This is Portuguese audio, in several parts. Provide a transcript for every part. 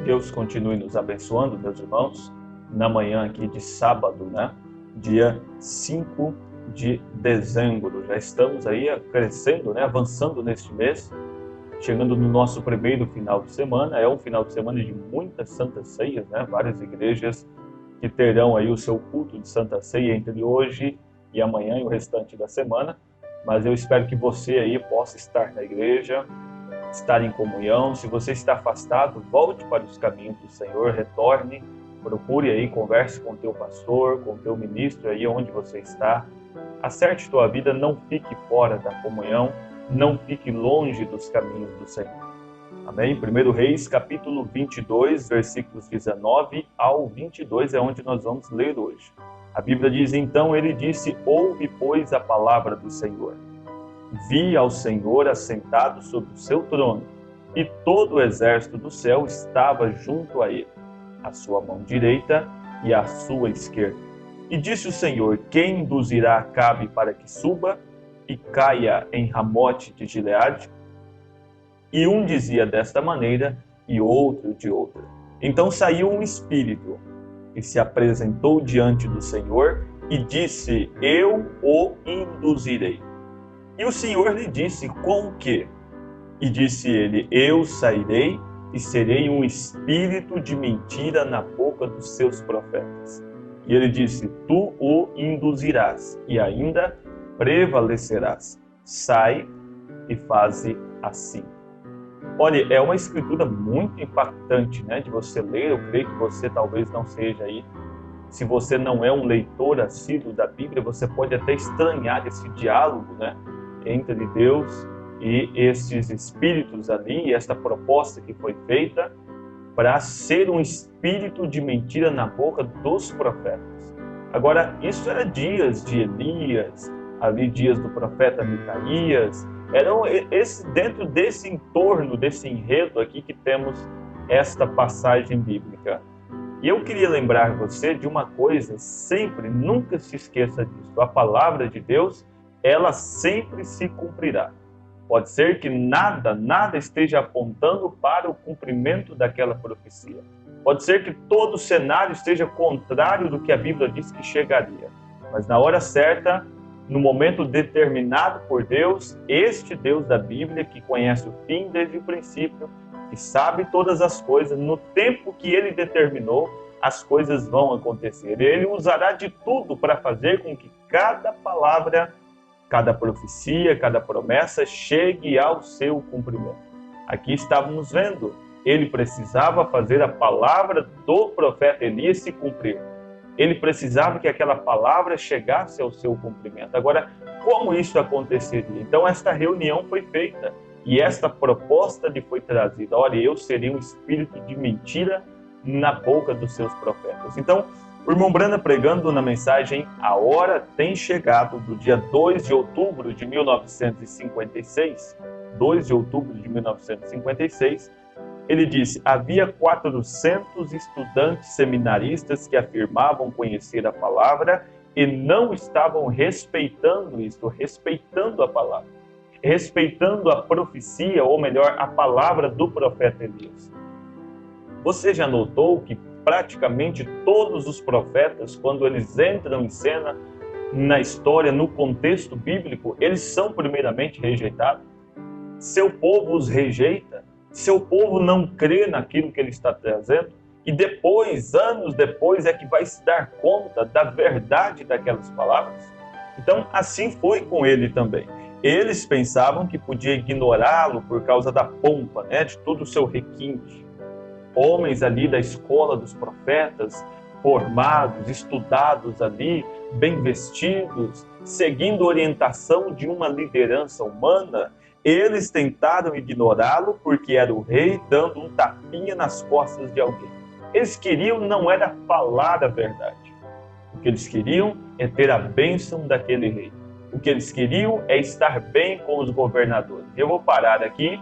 Deus continue nos abençoando, meus irmãos, na manhã aqui de sábado, né? Dia 5 de dezembro. Já estamos aí crescendo, né? Avançando neste mês, chegando no nosso primeiro final de semana. É um final de semana de muitas santas ceias, né? Várias igrejas que terão aí o seu culto de Santa Ceia entre hoje e amanhã e o restante da semana. Mas eu espero que você aí possa estar na igreja, estar em comunhão. Se você está afastado, volte para os caminhos do Senhor, retorne, procure aí, converse com o teu pastor, com o teu ministro aí onde você está. Acerte tua vida, não fique fora da comunhão, não fique longe dos caminhos do Senhor. Amém? 1 Reis, capítulo 22, versículos 19 ao 22 é onde nós vamos ler hoje. A Bíblia diz: então ele disse, ouve, pois, a palavra do Senhor. Vi ao Senhor assentado sobre o seu trono, e todo o exército do céu estava junto a ele, à sua mão direita e à sua esquerda. E disse o Senhor: quem induzirá Acabe para que suba e caia em Ramote de Gileade? E um dizia desta maneira, e outro de outra. Então saiu um espírito, e se apresentou diante do Senhor, e disse: eu o induzirei. E o Senhor lhe disse: com o quê? E disse ele: eu sairei e serei um espírito de mentira na boca dos seus profetas. E ele disse: tu o induzirás, e ainda prevalecerás. Sai e faze assim. Olha, é uma escritura muito impactante, né, de você ler. Eu creio que você talvez não seja aí. Se você não é um leitor assíduo da Bíblia, você pode até estranhar esse diálogo, né, entre Deus e esses espíritos ali, e esta proposta que foi feita para ser um espírito de mentira na boca dos profetas. Agora, isso era dias de Elias, ali dias do profeta Micaías. Eram dentro desse entorno, desse enredo aqui que temos esta passagem bíblica. E eu queria lembrar você de uma coisa, sempre, nunca se esqueça disso. A palavra de Deus, ela sempre se cumprirá. Pode ser que nada esteja apontando para o cumprimento daquela profecia. Pode ser que todo o cenário esteja contrário do que a Bíblia diz que chegaria. Mas na hora certa, no momento determinado por Deus, este Deus da Bíblia, que conhece o fim desde o princípio, que sabe todas as coisas, no tempo que Ele determinou, as coisas vão acontecer. Ele usará de tudo para fazer com que cada palavra, cada profecia, cada promessa chegue ao seu cumprimento. Aqui estávamos vendo, ele precisava fazer a palavra do profeta Elias se cumprir. Ele precisava que aquela palavra chegasse ao seu cumprimento. Agora, como isso aconteceria? Então, esta reunião foi feita e esta proposta lhe foi trazida. Olha, eu serei um espírito de mentira na boca dos seus profetas. Então, o irmão Branda, pregando na mensagem A Hora Tem Chegado, do dia 2 de outubro de 1956, 2 de outubro de 1956, ele disse: havia 400 estudantes seminaristas que afirmavam conhecer a palavra e não estavam respeitando isso, respeitando a palavra, respeitando a profecia, ou melhor, a palavra do profeta Elias. Você já notou que praticamente todos os profetas, quando eles entram em cena na história, no contexto bíblico, eles são primeiramente rejeitados? Seu povo os rejeita, seu povo não crê naquilo que ele está trazendo, e depois, anos depois, é que vai se dar conta da verdade daquelas palavras. Então, assim foi com ele também. Eles pensavam que podia ignorá-lo por causa da pompa, né, de todo o seu requinte. Homens ali da escola dos profetas, formados, estudados ali, bem vestidos, seguindo a orientação de uma liderança humana, eles tentaram ignorá-lo porque era o rei dando um tapinha nas costas de alguém. Eles queriam não era falar a verdade. O que eles queriam é ter a bênção daquele rei. O que eles queriam é estar bem com os governadores. Eu vou parar aqui,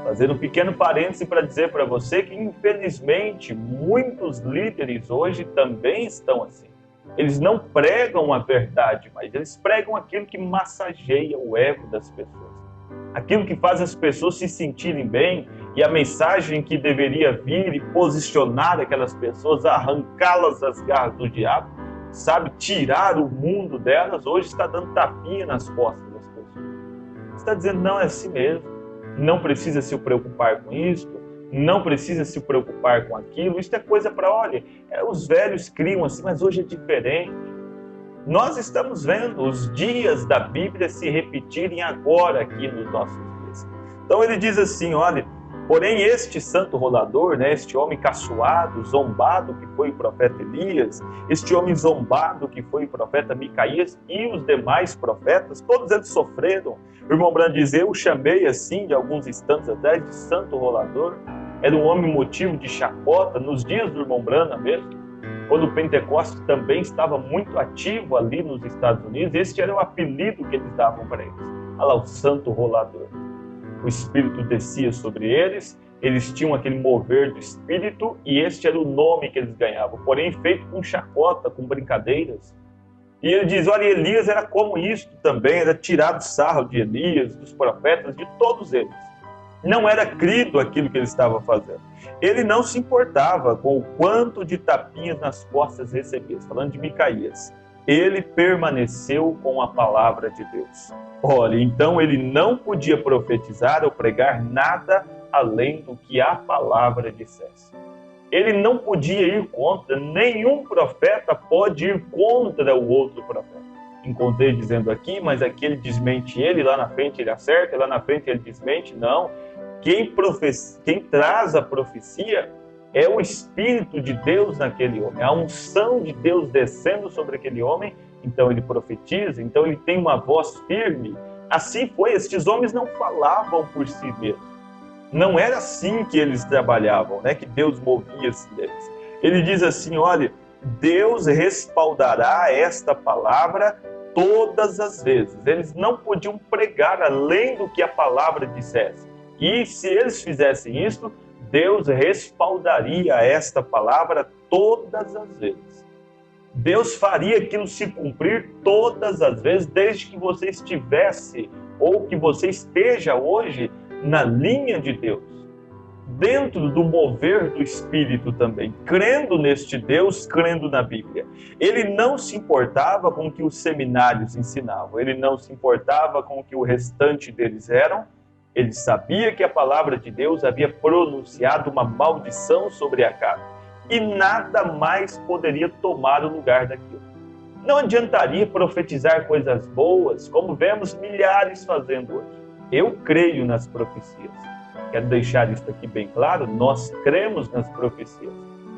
fazer um pequeno parêntese para dizer para você que, infelizmente, muitos líderes hoje também estão assim. Eles não pregam a verdade, mas eles pregam aquilo que massageia o ego das pessoas. aquilo que faz as pessoas se sentirem bem, e a mensagem que deveria vir e posicionar aquelas pessoas, arrancá-las das garras do diabo, sabe, tirar o mundo delas, hoje está dando tapinha nas costas das pessoas. Está dizendo, não, é assim mesmo, não precisa se preocupar com isso, não precisa se preocupar com aquilo, isso é coisa para, olha, os velhos criam assim, mas hoje é diferente. Nós estamos vendo os dias da Bíblia se repetirem agora aqui nos nossos dias. Então ele diz assim, olha, porém este santo rolador, né, este homem caçoado, zombado que foi o profeta Elias, este homem zombado que foi o profeta Micaías e os demais profetas, todos eles sofreram. O irmão Branham diz, eu chamei assim, de alguns instantes atrás, de santo rolador. Era um homem motivo de chacota nos dias do irmão Branham mesmo, quando o Pentecostes também estava muito ativo ali nos Estados Unidos. Este era o apelido que eles davam para eles. Olha lá, o santo rolador. O Espírito descia sobre eles, eles tinham aquele mover do Espírito e este era o nome que eles ganhavam, porém feito com chacota, com brincadeiras. E ele diz, olha, Elias era como isto também, era tirado sarro de Elias, dos profetas, de todos eles. Não era crido aquilo que ele estava fazendo. Ele não se importava com o quanto de tapinhas nas costas recebia. Falando de Micaías, ele permaneceu com a palavra de Deus. Olha, então ele não podia profetizar ou pregar nada além do que a palavra dissesse. Ele não podia ir contra, nenhum profeta pode ir contra o outro profeta. Encontrei dizendo aqui, mas aqui ele desmente ele, lá na frente ele acerta, lá na frente ele desmente. Não. Quem traz a profecia é o Espírito de Deus naquele homem, a unção de Deus descendo sobre aquele homem, então ele profetiza, então ele tem uma voz firme. Assim foi, estes homens não falavam por si mesmos. Não era assim que eles trabalhavam, né? Que Deus movia-se deles. Ele diz assim, olha, Deus respaldará esta palavra todas as vezes. Eles não podiam pregar além do que a palavra dissesse. E se eles fizessem isso, Deus respaldaria esta palavra todas as vezes. Deus faria aquilo se cumprir todas as vezes, desde que você estivesse ou que você esteja hoje na linha de Deus, dentro do mover do Espírito também, crendo neste Deus, crendo na Bíblia. Ele não se importava com o que os seminários ensinavam, ele não se importava com o que o restante deles eram. Ele sabia que a palavra de Deus havia pronunciado uma maldição sobre a casa e nada mais poderia tomar o lugar daquilo. Não adiantaria profetizar coisas boas, como vemos milhares fazendo hoje. Eu creio nas profecias. Quero deixar isso aqui bem claro, nós cremos nas profecias.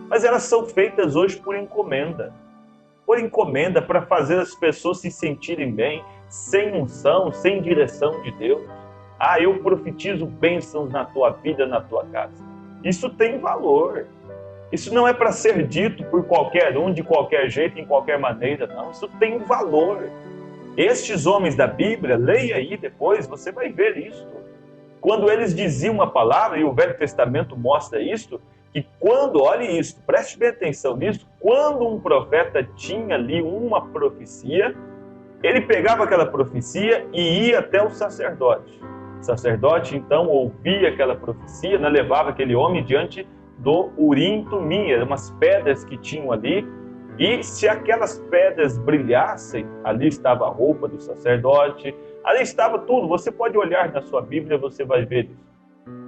Mas elas são feitas hoje por encomenda. Por encomenda, para fazer as pessoas se sentirem bem, sem unção, sem direção de Deus. Ah, eu profetizo bênçãos na tua vida, na tua casa. Isso tem valor. Isso não é para ser dito por qualquer um, de qualquer jeito, em qualquer maneira, não. Isso tem um valor. Estes homens da Bíblia, leia aí depois, você vai ver isso. Quando eles diziam uma palavra, e o Velho Testamento mostra isso, que quando, olhe isso, preste bem atenção nisso, quando um profeta tinha ali uma profecia, ele pegava aquela profecia e ia até o sacerdote. O sacerdote, então, ouvia aquela profecia, né, levava aquele homem diante do Urim Tumim, eram umas pedras que tinham ali, e se aquelas pedras brilhassem, ali estava a roupa do sacerdote, ali estava tudo. Você pode olhar na sua Bíblia, você vai ver isso.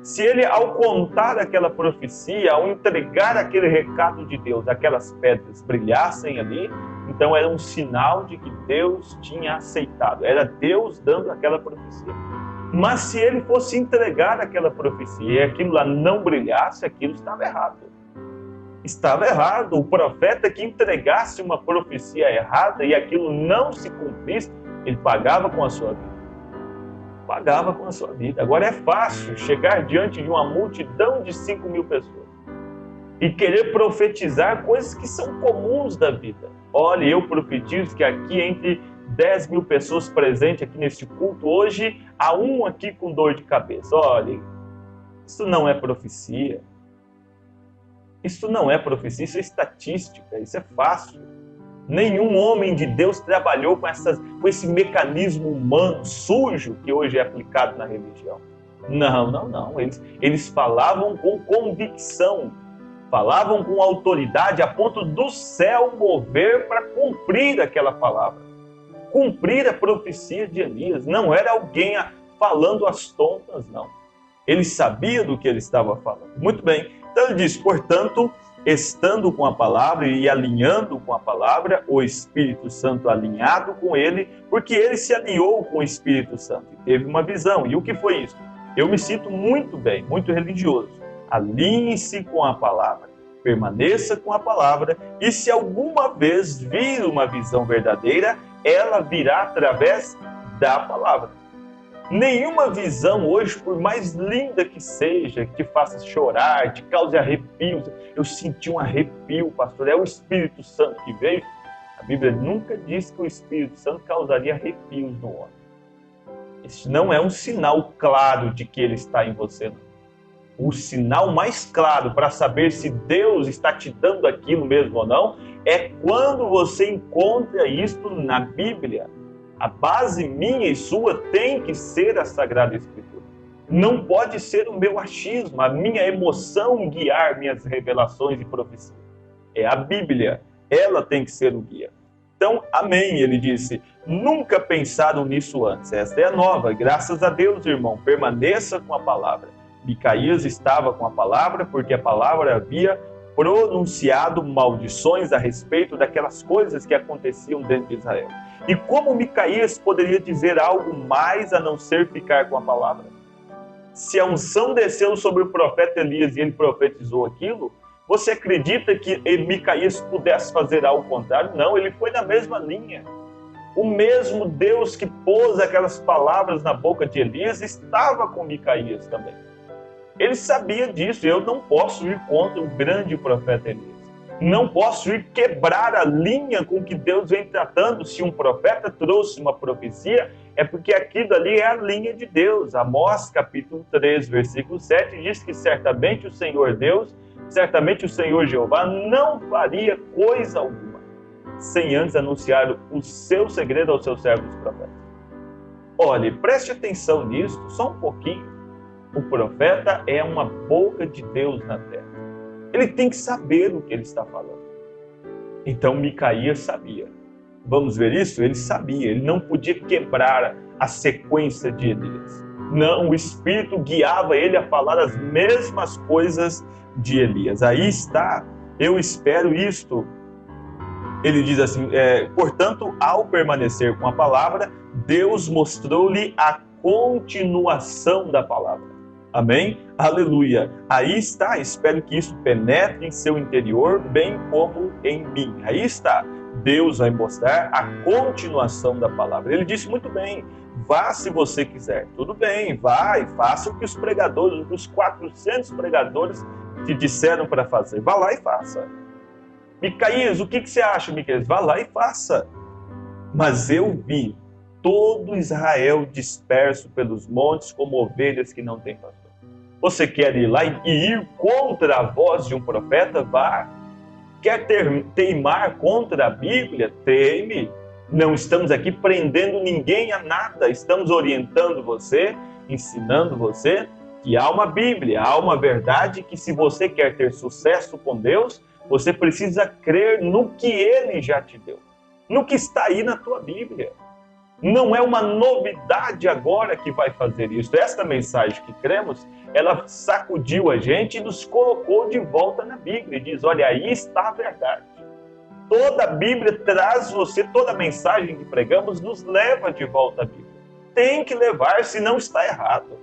Se ele, ao contar aquela profecia, ao entregar aquele recado de Deus, aquelas pedras brilhassem ali, então era um sinal de que Deus tinha aceitado, era Deus dando aquela profecia. Mas se ele fosse entregar aquela profecia e aquilo lá não brilhasse, aquilo estava errado. Estava errado. O profeta que entregasse uma profecia errada e aquilo não se cumprisse, ele pagava com a sua vida. Pagava com a sua vida. Agora é fácil chegar diante de uma multidão de 5.000 pessoas e querer profetizar coisas que são comuns da vida. Olha, eu profetizo que aqui entre 10.000 pessoas presentes aqui neste culto, hoje há um aqui com dor de cabeça. Olha, isso não é profecia. Isso não é profecia, isso é estatística, isso é fácil. Nenhum homem de Deus trabalhou com esse mecanismo humano sujo que hoje é aplicado na religião. Não. Eles falavam com convicção, falavam com autoridade a ponto do céu mover para cumprir aquela palavra, cumprir a profecia de Elias. Não era alguém falando às tontas, não. Ele sabia do que ele estava falando. Muito bem. Então ele diz, portanto, estando com a palavra e alinhando com a palavra, o Espírito Santo alinhado com ele, porque ele se alinhou com o Espírito Santo e teve uma visão. E o que foi isso? Eu me sinto muito bem, muito religioso. Alinhe-se com a palavra, permaneça com a palavra, e se alguma vez vir uma visão verdadeira, ela virá através da palavra. Nenhuma visão hoje, por mais linda que seja, que te faça chorar, te cause arrepios. Eu senti um arrepio, pastor, é o Espírito Santo que veio. A Bíblia nunca diz que o Espírito Santo causaria arrepios no homem. Isso não é um sinal claro de que ele está em você, não. O sinal mais claro para saber se Deus está te dando aquilo mesmo ou não é quando você encontra isso na Bíblia. A base minha e sua tem que ser a Sagrada Escritura. Não pode ser o meu achismo, a minha emoção guiar minhas revelações e profecias. É a Bíblia, ela tem que ser o guia. Então, amém, ele disse, nunca pensaram nisso antes. Esta é a nova, graças a Deus, irmão, permaneça com a palavra. Micaías estava com a palavra porque a palavra havia pronunciado maldições a respeito daquelas coisas que aconteciam dentro de Israel. E como Micaías poderia dizer algo mais a não ser ficar com a palavra? Se a unção desceu sobre o profeta Elias e ele profetizou aquilo, você acredita que Micaías pudesse fazer algo contrário? Não, ele foi na mesma linha. O mesmo Deus que pôs aquelas palavras na boca de Elias estava com Micaías também. Ele sabia disso. Eu não posso ir contra o grande profeta Elias. Não posso ir quebrar a linha com que Deus vem tratando. Se um profeta trouxe uma profecia, é porque aquilo ali é a linha de Deus. Amós, capítulo 3, versículo 7, diz que certamente o Senhor Deus, certamente o Senhor Jeová não faria coisa alguma sem antes anunciar o seu segredo aos seus servos profetas. Olhe, preste atenção nisso, só um pouquinho. O profeta é uma boca de Deus na terra. Ele tem que saber o que ele está falando. Então Micaías sabia. Vamos ver isso? Ele sabia, ele não podia quebrar a sequência de Elias. Não, o Espírito guiava ele a falar as mesmas coisas de Elias. Aí está, eu espero isto. Ele diz assim, portanto, ao permanecer com a palavra, Deus mostrou-lhe a continuação da palavra. Amém? Aleluia. Aí está, espero que isso penetre em seu interior, bem como em mim. Aí está, Deus vai mostrar a continuação da palavra. Ele disse muito bem, vá se você quiser. Tudo bem, vai, faça o que os pregadores, os 400 pregadores te disseram para fazer. Vá lá e faça. Micaías, o que você acha, Micaías? Vá lá e faça. Mas eu vi todo Israel disperso pelos montes como ovelhas que não têm pastor. Você quer ir lá e ir contra a voz de um profeta? Vá. Quer teimar contra a Bíblia? Teime. Não estamos aqui prendendo ninguém a nada. Estamos orientando você, ensinando você que há uma Bíblia, há uma verdade que se você quer ter sucesso com Deus, você precisa crer no que Ele já te deu. No que está aí na tua Bíblia. Não é uma novidade agora que vai fazer isso. Esta mensagem que cremos, ela sacudiu a gente e nos colocou de volta na Bíblia. E diz, olha, aí está a verdade. Toda a Bíblia traz você, toda a mensagem que pregamos nos leva de volta à Bíblia. Tem que levar, senão está errado.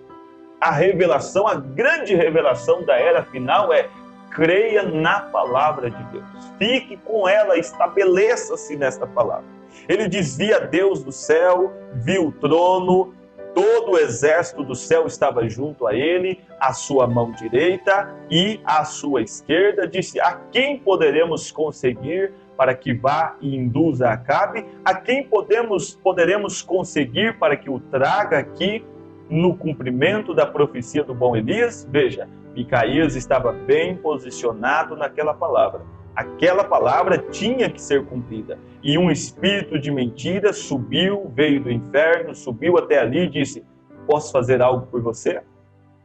A revelação, a grande revelação da era final é creia na palavra de Deus. Fique com ela, estabeleça-se nesta palavra. Ele diz, via Deus do céu, viu o trono, todo o exército do céu estava junto a ele, à sua mão direita e à sua esquerda. Disse, a quem poderemos conseguir para que vá e induza Acabe? A quem poderemos conseguir para que o traga aqui no cumprimento da profecia do bom Elias? Veja, Micaías estava bem posicionado naquela palavra. Aquela palavra tinha que ser cumprida. E um espírito de mentira subiu, veio do inferno, subiu até ali e disse: posso fazer algo por você?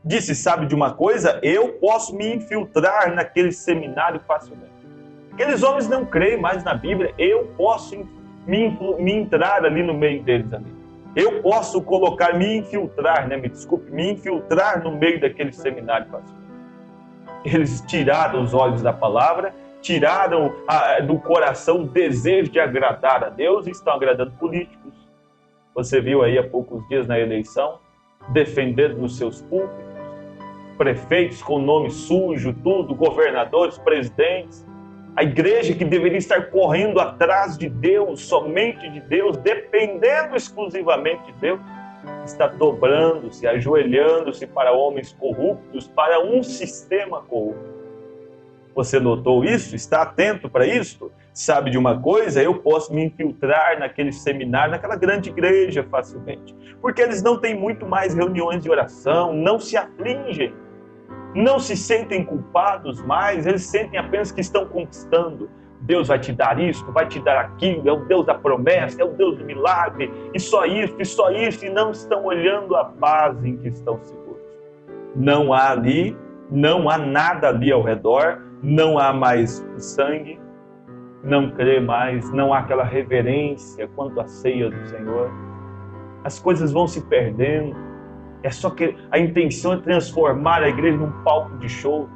Disse: sabe de uma coisa? Eu posso me infiltrar naquele seminário facilmente. Aqueles homens não creem mais na Bíblia, eu posso me entrar ali no meio deles ali. Eu posso me infiltrar no meio daquele seminário facilmente. Eles tiraram os olhos da palavra, tiraram do coração o desejo de agradar a Deus e estão agradando políticos. Você viu aí há poucos dias na eleição, defendendo nos seus púlpitos, prefeitos com nome sujo, tudo, governadores, presidentes. A igreja que deveria estar correndo atrás de Deus, somente de Deus, dependendo exclusivamente de Deus, está dobrando-se, ajoelhando-se para homens corruptos, para um sistema corrupto. Você notou isso? Está atento para isso? Sabe de uma coisa? Eu posso me infiltrar naquele seminário, naquela grande igreja facilmente. Porque eles não têm muito mais reuniões de oração, não se afligem, não se sentem culpados mais, eles sentem apenas que estão conquistando. Deus vai te dar isto, vai te dar aquilo, é o Deus da promessa, é o Deus do milagre, e só isso, e não estão olhando a base em que estão seguros. Não há nada ali ao redor, não há mais sangue, não crê mais, não há aquela reverência quanto à ceia do Senhor. As coisas vão se perdendo, é só que a intenção é transformar a igreja num palco de shows,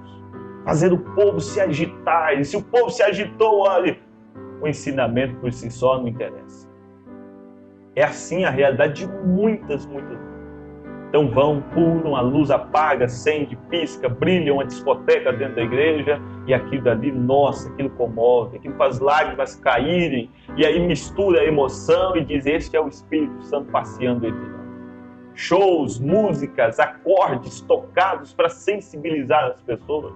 fazer o povo se agitar, e se o povo se agitou, olha, o ensinamento por si só não interessa. É assim a realidade de muitas. Então vão, pulam, a luz apaga, acende, pisca, brilha uma discoteca dentro da igreja, e aquilo dali, nossa, aquilo comove, aquilo faz lágrimas caírem, e aí mistura a emoção e diz: este é o Espírito Santo passeando entre nós. Shows, músicas, acordes tocados para sensibilizar as pessoas.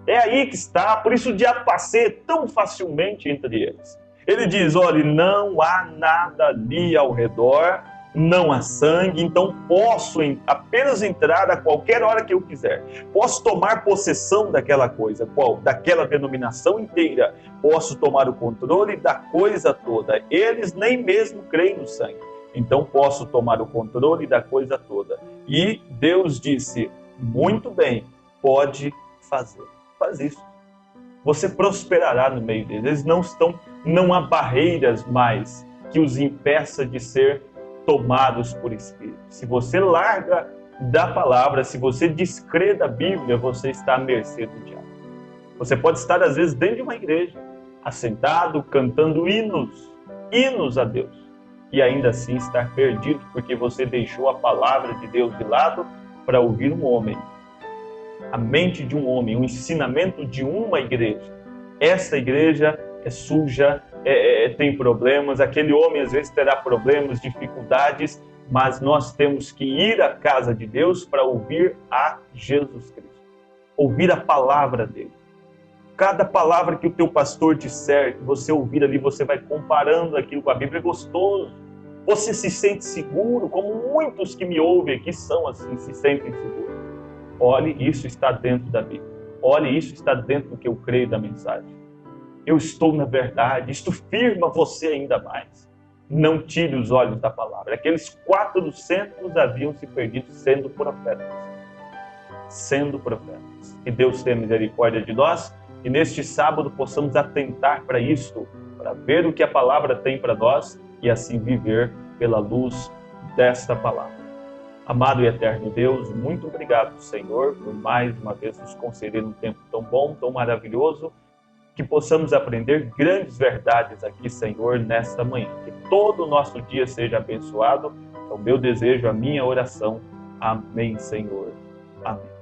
É aí que está, por isso o diabo passeia tão facilmente entre eles. Ele diz: olha, não há nada ali ao redor, não há sangue, então posso apenas entrar a qualquer hora que eu quiser. Posso tomar possessão daquela coisa, daquela denominação inteira. Posso tomar o controle da coisa toda. Eles nem mesmo creem no sangue. Então posso tomar o controle da coisa toda. E Deus disse: muito bem, pode fazer. Faz isso. Você prosperará no meio deles. Eles não há barreiras mais que os impeça de ser tomados por Espírito. Se você larga da palavra, se você descrê da Bíblia, você está à mercê do diabo. Você pode estar, às vezes, dentro de uma igreja, assentado, cantando hinos a Deus, e ainda assim estar perdido, porque você deixou a palavra de Deus de lado para ouvir um homem, a mente de um homem, o ensinamento de uma igreja. Essa igreja é suja, tem problemas, aquele homem às vezes terá problemas, dificuldades, mas nós temos que ir à casa de Deus para ouvir a Jesus Cristo, ouvir a palavra dele. Cada palavra que o teu pastor disser, que você ouvir ali, você vai comparando aquilo com a Bíblia, é gostoso. Você se sente seguro, como muitos que me ouvem aqui são assim, se sentem seguros. Olhe, isso está dentro da Bíblia. Olhe, isso está dentro do que eu creio da mensagem. Eu estou na verdade, isto firma você ainda mais. Não tire os olhos da palavra. Aqueles 400 haviam se perdido sendo profetas. Que Deus tenha misericórdia de nós e neste sábado possamos atentar para isto, para ver o que a palavra tem para nós e assim viver pela luz desta palavra. Amado e eterno Deus, muito obrigado, Senhor, por mais uma vez nos conceder um tempo tão bom, tão maravilhoso, que possamos aprender grandes verdades aqui, Senhor, nesta manhã. Que todo o nosso dia seja abençoado. É o meu desejo, a minha oração. Amém, Senhor. Amém.